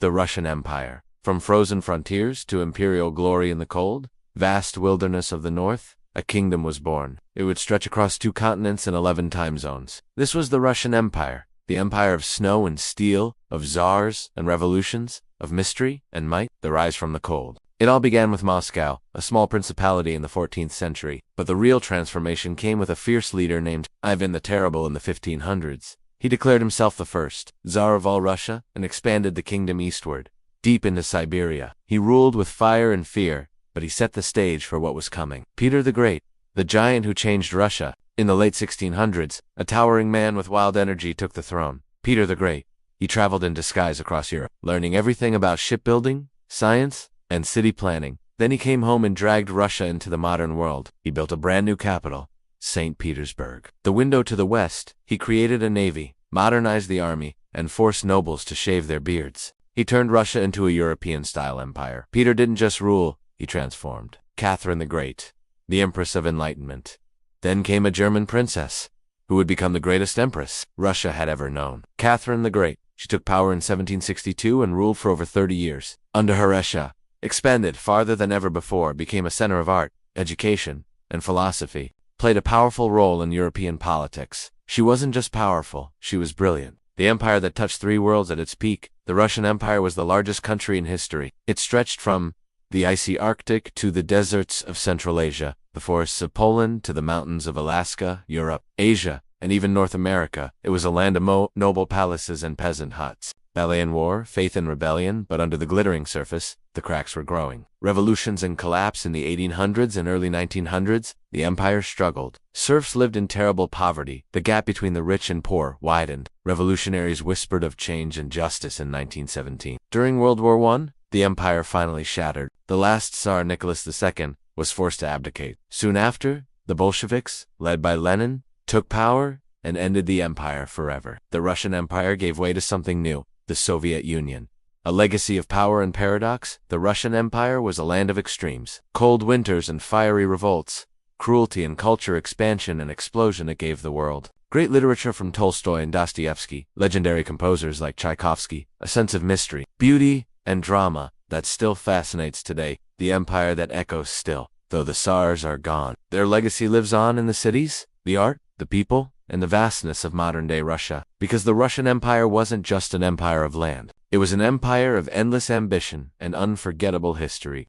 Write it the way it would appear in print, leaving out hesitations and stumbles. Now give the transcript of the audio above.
The Russian Empire. From frozen frontiers to imperial glory in the cold, vast wilderness of the north, a kingdom was born. It would stretch across 2 continents and 11 time zones. This was the Russian Empire, the empire of snow and steel, of czars and revolutions, of mystery and might, the rise from the cold. It all began with Moscow, a small principality in the 14th century, but the real transformation came with a fierce leader named Ivan the Terrible in the 1500s. He declared himself the first Tsar of all Russia and expanded the kingdom eastward, deep into Siberia. He ruled with fire and fear, but he set the stage for what was coming. Peter the Great, the giant who changed Russia. In the late 1600s, a towering man with wild energy took the throne. Peter the Great. He traveled in disguise across Europe, learning everything about shipbuilding, science, and city planning. Then he came home and dragged Russia into the modern world. He built a brand new capital, St. Petersburg. The window to the west, he created a navy, modernized the army, and forced nobles to shave their beards. He turned Russia into a European-style empire. Peter didn't just rule, he transformed. Catherine the Great, the Empress of Enlightenment. Then came a German princess, who would become the greatest empress Russia had ever known. Catherine the Great. She took power in 1762 and ruled for over 30 years. Under her Russia expanded farther than ever before, became a center of art, education, and philosophy, played a powerful role in European politics. She wasn't just powerful, she was brilliant. The empire that touched 3 worlds at its peak, the Russian Empire was the largest country in history. It stretched from the icy Arctic to the deserts of Central Asia, the forests of Poland to the mountains of Alaska, Europe, Asia, and even North America. It was a land of noble palaces and peasant huts. Ballet and war, faith and rebellion, but under the glittering surface, the cracks were growing. Revolutions and collapse in the 1800s and early 1900s, the empire struggled. Serfs lived in terrible poverty. The gap between the rich and poor widened. Revolutionaries whispered of change and justice in 1917. During World War I, the empire finally shattered. The last Tsar, Nicholas II, was forced to abdicate. Soon after, the Bolsheviks, led by Lenin, took power and ended the empire forever. The Russian Empire gave way to something new, the Soviet Union. A legacy of power and paradox, the Russian Empire was a land of extremes. Cold winters and fiery revolts, cruelty and culture expansion and explosion it gave the world. Great literature from Tolstoy and Dostoevsky, legendary composers like Tchaikovsky, a sense of mystery, beauty, and drama that still fascinates today, the empire that echoes still. Though the Tsars are gone, their legacy lives on in the cities, the art, the people, and the vastness of modern-day Russia. Because the Russian Empire wasn't just an empire of land. It was an empire of endless ambition and unforgettable history.